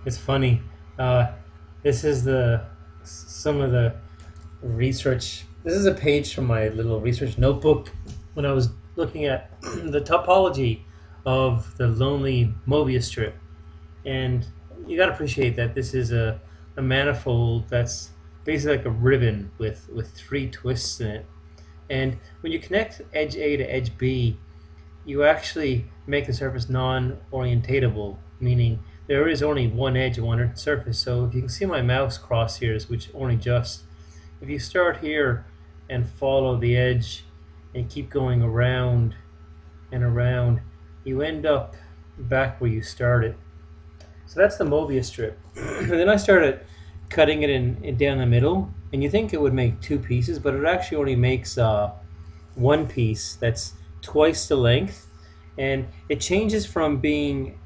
It's funny. Uh, this is some of the research. This is a page from my little research notebook when I was looking at the topology of the lonely Mobius strip. And you got to appreciate that this is a manifold that's basically like a ribbon with three twists in it. And when you connect edge A to edge B, you actually make the surface non-orientatable, meaning there is only one edge on one surface. So if you can see my mouse crosshairs, which only just, if you start here and follow the edge and keep going around and around, you end up back where you started. So that's the Mobius strip. And then I started cutting it in down the middle, and you think it would make two pieces, but it actually only makes one piece that's twice the length, and it changes from being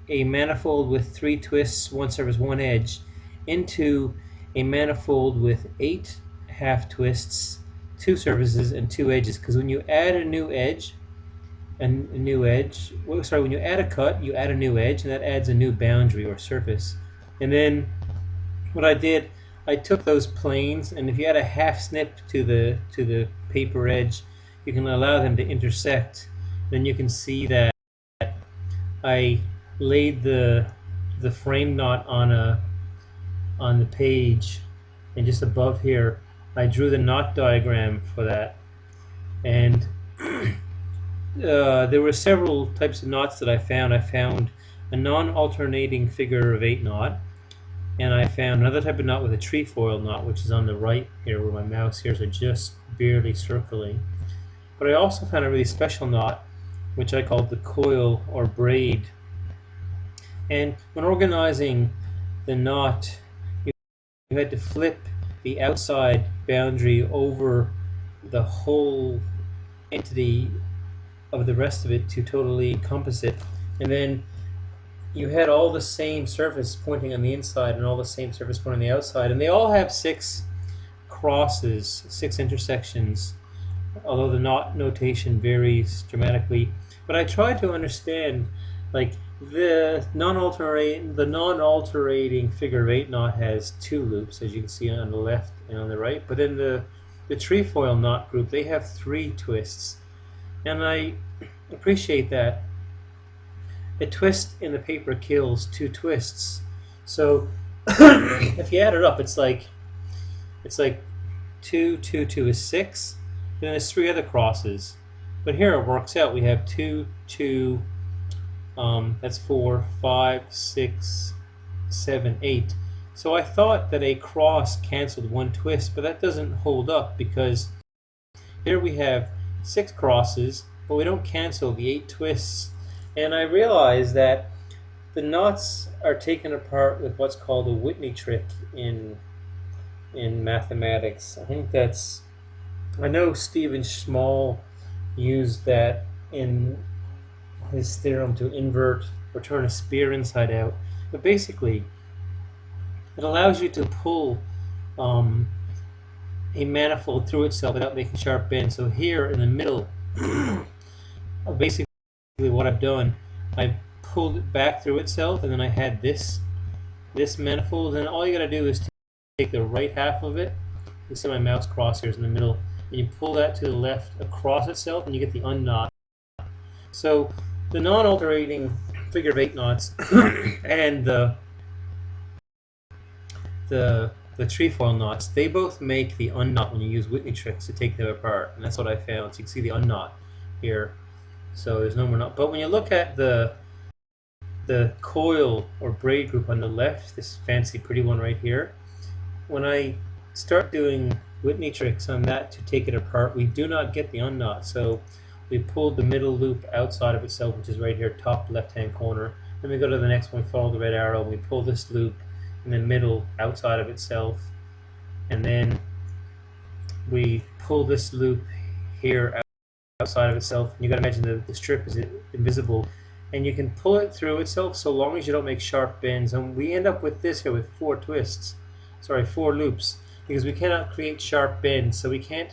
a manifold with three twists, one surface, one edge, into a manifold with eight half twists, two surfaces, and two edges. Because when you add a new edge, when you add a cut, you add a new edge, and that adds a new boundary or surface. And then what I did, I took those planes, and if you add a half snip to the paper edge, you can allow them to intersect. Then you can see that I laid the frame knot on the page, and just above here, I drew the knot diagram for that. And there were several types of knots that I found. I found a non-alternating figure of eight knot, and I found another type of knot with a trefoil knot, which is on the right here where my mouse hairs are just barely circling. But I also found a really special knot, which I called the coil or braid. And when organizing the knot, you had to flip the outside boundary over the whole entity of the rest of it to totally encompass it. And then you had all the same surface pointing on the inside and all the same surface pointing on the outside. And they all have six crosses, six intersections, although the knot notation varies dramatically. But I tried to understand, like, the non-alterating figure of eight knot has two loops, as you can see on the left and on the right. But in the trefoil knot group, they have three twists, and I appreciate that. A twist in the paper kills two twists. So if you add it up, it's like two, two, two is six. Then there's three other crosses, but here it works out. We have two, two. That's 4, 5, 6, 7, 8. So I thought that a cross canceled one twist, but that doesn't hold up because here we have 6 crosses, but we don't cancel the 8 twists. And I realized that the knots are taken apart with what's called a Whitney trick in mathematics. I know Stephen Small used that in his theorem to invert or turn a spear inside out. But basically, it allows you to pull a manifold through itself without making sharp bends. So here in the middle, basically what I've done, I pulled it back through itself, and then I had this manifold. And all you got to do is take the right half of it. You see my mouse crosshairs in the middle, and you pull that to the left across itself, and you get the unknot. So the non-alternating figure of eight knots and the trefoil knots, they both make the unknot when you use Whitney tricks to take them apart, and that's what I found. So you can see the unknot here. So there's no more knot. But when you look at the coil or braid group on the left, this fancy pretty one right here, when I start doing Whitney tricks on that to take it apart, we do not get the unknot. So we pulled the middle loop outside of itself, which is right here, top left-hand corner. Then we go to the next one, follow the red arrow, and we pull this loop in the middle outside of itself. And then we pull this loop here outside of itself. And you got to imagine the strip is invisible. And you can pull it through itself so long as you don't make sharp bends. And we end up with this here with four loops, because we cannot create sharp bends. So we can't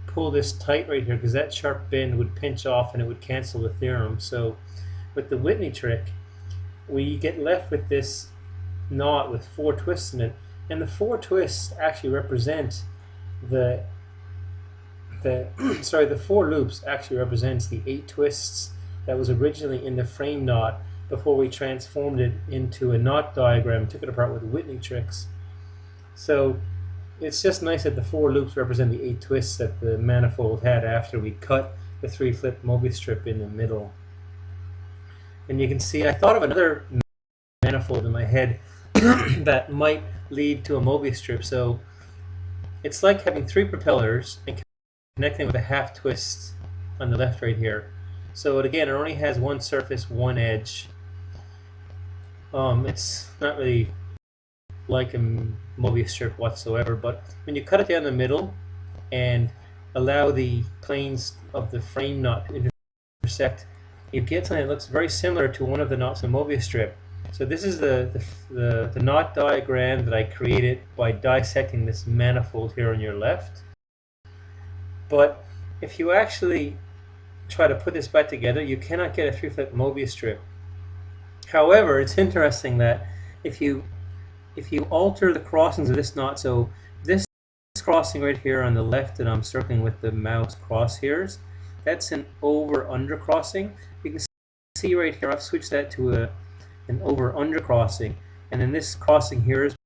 pull this tight right here because that sharp bend would pinch off and it would cancel the theorem. So with the Whitney trick, we get left with this knot with 4 twists in it, and the 4 twists actually represent the sorry, the 4 loops actually represents the 8 twists that was originally in the frame knot before we transformed it into a knot diagram and took it apart with Whitney tricks. So it's just nice that the 4 loops represent the 8 twists that the manifold had after we cut the 3-flip Mobius strip in the middle. And you can see I thought of another manifold in my head that might lead to a Mobius strip. So it's like having 3 propellers and connecting with a half twist on the left right here. So it only has one surface, one edge. It's not really like a Mobius strip whatsoever, but when you cut it down the middle and allow the planes of the frame knot to intersect, you get something that looks very similar to one of the knots in the Mobius strip. So this is the knot diagram that I created by dissecting this manifold here on your left. But if you actually try to put this back together, you cannot get a 3-flip Mobius strip. However, it's interesting that if you alter the crossings of this knot, so this crossing right here on the left that I'm circling with the mouse crosshairs, that's an over-under crossing. You can see right here, I've switched that to an over-under crossing, and then this crossing here has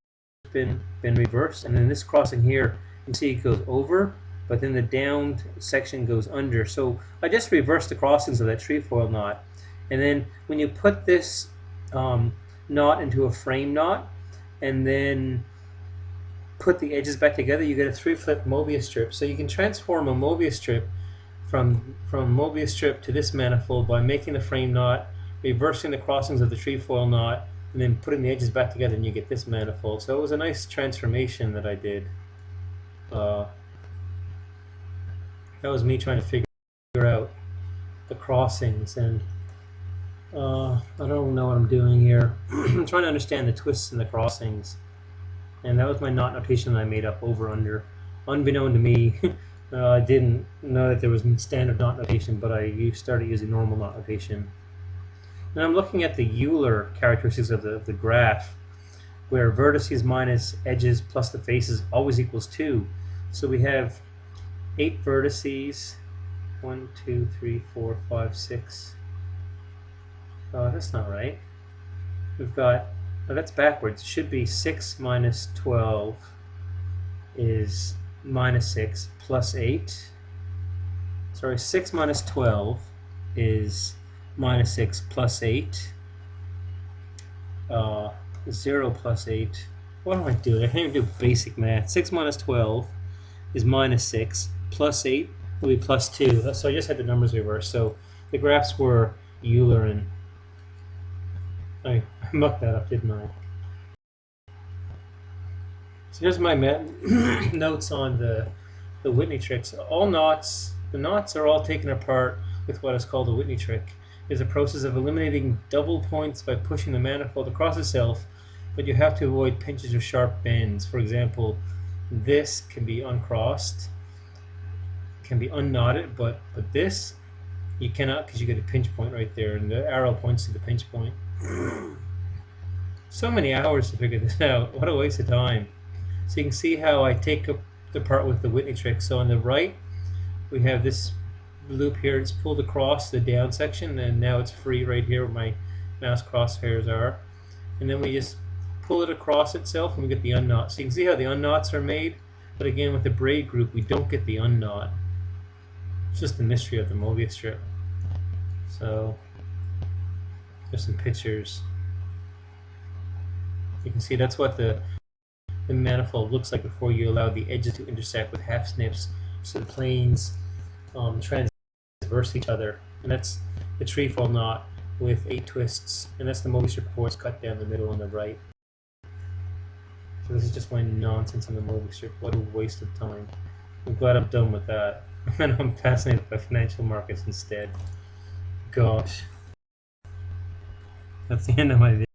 been reversed, and then this crossing here, you can see it goes over, but then the downed section goes under. So I just reversed the crossings of that trefoil knot. And then when you put this knot into a frame knot and then put the edges back together, you get a 3-flip Mobius strip. So you can transform a Mobius strip from Mobius strip to this manifold by making the frame knot, reversing the crossings of the trefoil knot, and then putting the edges back together, and you get this manifold. So it was a nice transformation that I did. That was me trying to figure out the crossings, and I don't know what I'm doing here. I'm trying to understand the twists and the crossings, and that was my knot notation that I made up over under. Unbeknown to me, I didn't know that there was standard knot notation, but I started using normal knot notation. And I'm looking at the Euler characteristics of the graph, where vertices minus edges plus the faces always equals 2. So we have 8 vertices. 1, 2, 3, 4, 5, 6. Oh, that's not right. We've got, oh, that's backwards. It should be 6 minus 12 is minus 6 plus 8. Sorry, 6 minus 12 is minus 6 plus 8. 0 plus 8. What am I doing? I can't even do basic math. 6 minus 12 is minus 6 plus 8 will be plus 2. So I just had the numbers reversed. So the graphs were Euler, and I mucked that up, didn't I? So here's my notes on the Whitney tricks. All knots, the knots are all taken apart with what is called a Whitney trick. It's a process of eliminating double points by pushing the manifold across itself, but you have to avoid pinches or sharp bends. For example, this can be uncrossed, can be unknotted, but this you cannot, because you get a pinch point right there, and the arrow points to the pinch point. So many hours to figure this out. What a waste of time. So you can see how I take up the part with the Whitney trick. So on the right, we have this loop here. It's pulled across the down section, and now it's free right here where my mouse crosshairs are. And then we just pull it across itself, and we get the unknot. So you can see how the unknots are made, but again, with the braid group, we don't get the unknot. It's just the mystery of the Mobius strip. So there's some pictures. You can see that's what the manifold looks like before you allow the edges to intersect with half snips, so the planes transverse each other. And that's the trefoil knot with 8 twists, and that's the Mobius strip before it's cut down the middle on the right. So this is just my nonsense on the Mobius strip. What a waste of time. I'm glad I'm done with that. And I'm fascinated by financial markets instead. Gosh. That's the end of my video.